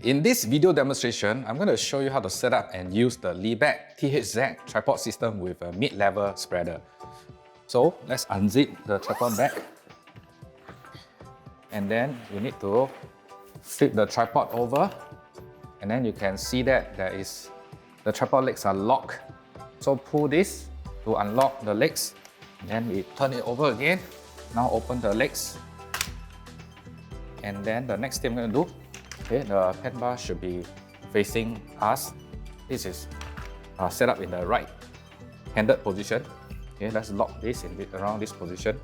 In this video demonstration, I'm going to show you how to set up and use the Libec TH-Z Tripod system with a mid-level spreader. So let's unzip the tripod back. And then you need to flip the tripod over. And then you can see that the tripod legs are locked. So pull this to unlock the legs. And then we turn it over again. Now open the legs. And then the next thing I'm going to do, the pen bar should be facing us. This is set up in the right-handed position. Let's lock this around this position.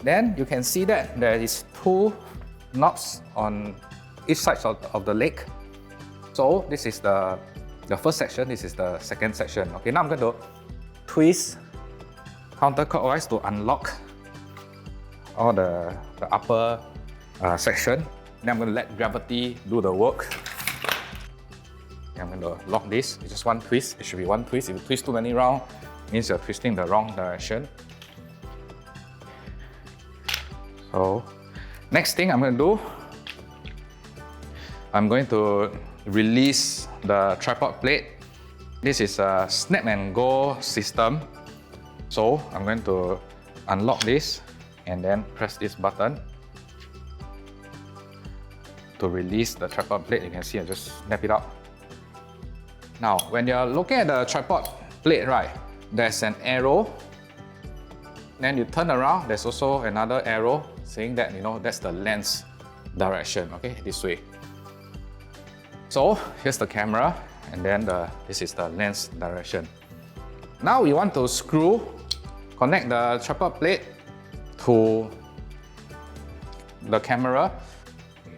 Then you can see that there is two knobs on each side of the leg. So this is the first section, this is the second section. Now I'm going to twist counterclockwise to unlock all the upper section. Then I'm going to let gravity do the work. I'm going to lock this. It's just one twist. It should be one twist. If you twist too many rounds, it means you're twisting the wrong direction. So, next thing I'm going to do, I'm going to release the tripod plate. This is a snap and go system. So, I'm going to unlock this and then press this button to release the tripod plate. You can see I just snap it up. Now, when you're looking at the tripod plate, right, there's an arrow. Then you turn around, there's also another arrow saying that, that's the lens direction, this way. So, here's the camera, and then this is the lens direction. Now we want to connect the tripod plate to the camera.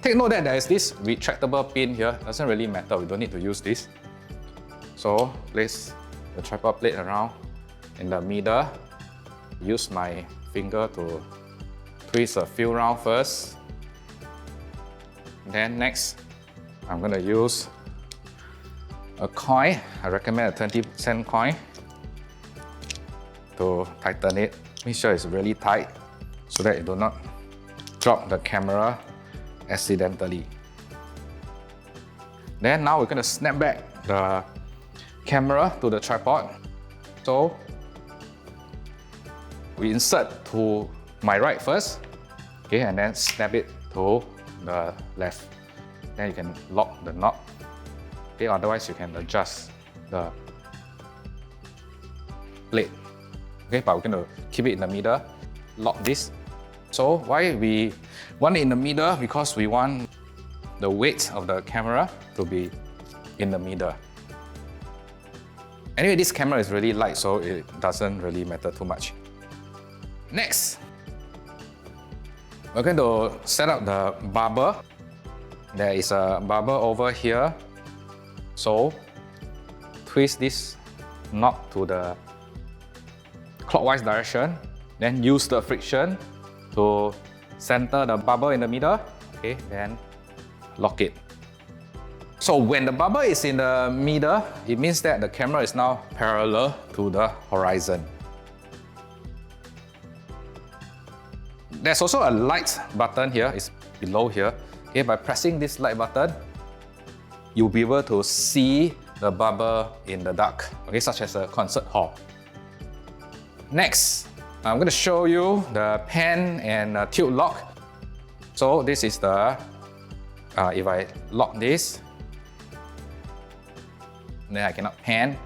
Take note that there is this retractable pin here. Doesn't really matter, we don't need to use this. So place the tripod plate around in the middle. Use my finger to twist a few rounds first. Then next, I'm going to use a coin. I recommend a 20-cent coin to tighten it. Make sure it's really tight so that it do not drop the camera accidentally. Then now we're going to snap back the camera to the tripod. So we insert to my right first, and then snap it to the left. Then you can lock the knob. Otherwise you can adjust the plate. But we're going to keep it in the middle. Lock this. So why we want it in the middle? Because we want the weight of the camera to be in the middle. Anyway, this camera is really light, so it doesn't really matter too much. Next, we're going to set up the barber. There is a barber over here. So twist this knob to the clockwise direction. Then use the friction to center the barber in the middle, then lock it. So when the barber is in the middle, it means that the camera is now parallel to the horizon. There's also a light button here, it's below here. By pressing this light button, you'll be able to see the barber in the dark, such as a concert hall. Next, I'm going to show you the pan and tilt lock. So this is the, if I lock this, then I cannot pan.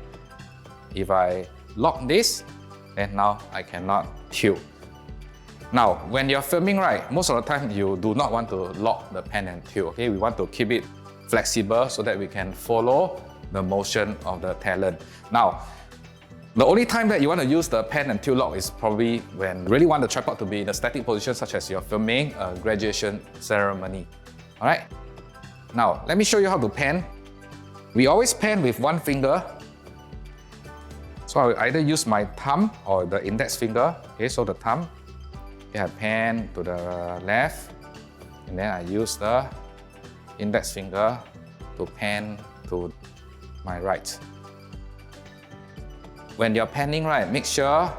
If I lock this, then now I cannot tilt. Now, when you're filming, right, most of the time you do not want to lock the pan and tilt, We want to keep it flexible so that we can follow the motion of the talent. Now, the only time that you want to use the pan and tilt lock is probably when you really want the tripod to be in a static position, such as you're filming a graduation ceremony. Alright? Now, let me show you how to pan. We always pan with one finger. So I will either use my thumb or the index finger. So the thumb, I pan to the left, and then I use the index finger to pan to my right. When you're panning, right, make sure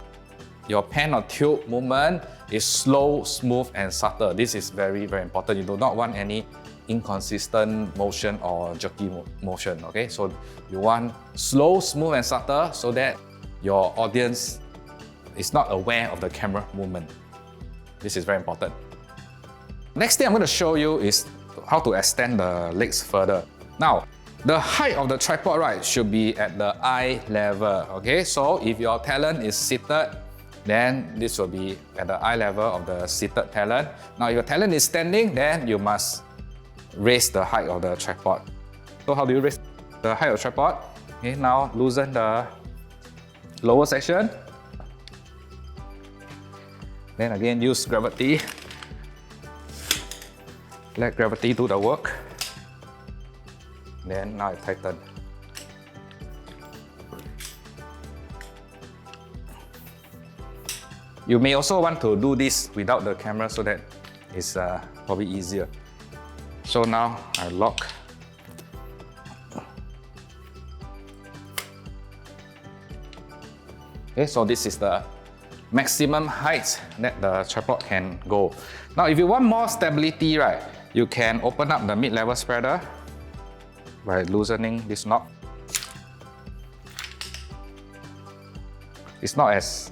your pan or tilt movement is slow, smooth, and subtle. This is very, very important. You do not want any inconsistent motion or jerky motion, okay? So you want slow, smooth and subtle so that your audience is not aware of the camera movement. This is very important. Next thing I'm going to show you is how to extend the legs further. Now, the height of the tripod, right, should be at the eye level, okay? So if your talent is seated, then this will be at the eye level of the seated talent. Now, if your talent is standing, then you must raise the height of the tripod. So how do you raise the height of the tripod? Okay, now loosen the lower section. Then again, use gravity. Let gravity do the work. Then now it tighten. You may also want to do this without the camera so that it's probably easier. So now I lock. Okay, so this is the maximum height that the tripod can go. Now, if you want more stability, right, you can open up the mid-level spreader by loosening this knob. It's not as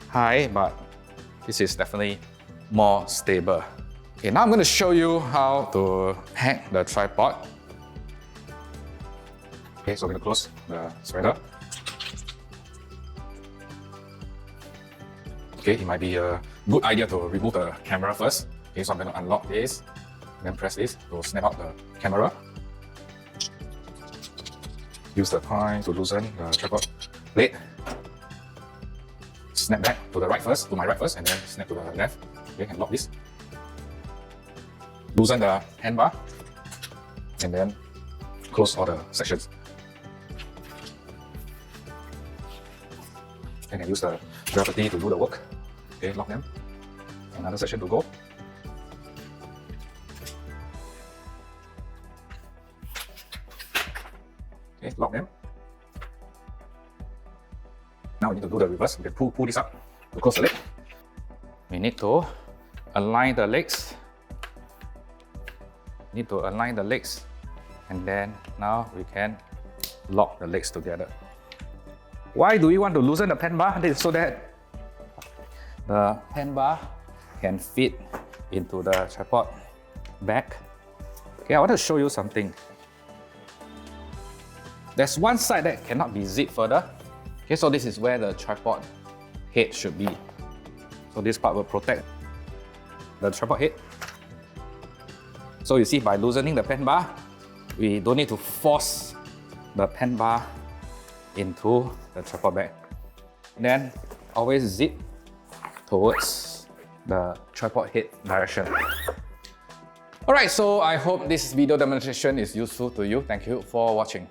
high, but this is definitely more stable. Okay, now I'm going to show you how to hack the tripod. Okay, so I'm going to close the spreader. Okay, it might be a good idea to remove the camera first. Okay, so I'm going to unlock this, then press this to snap out the camera. Use the point to loosen the tripod blade. Snap back to the right first, to my right first, and then snap to the left. Okay, and lock this. Loosen the handbar, and then close all the sections. And then use the gravity to do the work. Okay, lock them. Another section to go. Okay, lock them. Now we need to do the reverse. We can pull this up to close the leg. We need to align the legs. Need to align the legs, and then now we can lock the legs together. Why do we want to loosen the pen bar? This is so that the pen bar can fit into the tripod back. Okay, I want to show you something. There's one side that cannot be zipped further. Okay, so this is where the tripod head should be. So this part will protect the tripod head. So you see, by loosening the pen bar, we don't need to force the pen bar into the tripod bag. Then always zip towards the tripod head direction. Alright, so I hope this video demonstration is useful to you. Thank you for watching.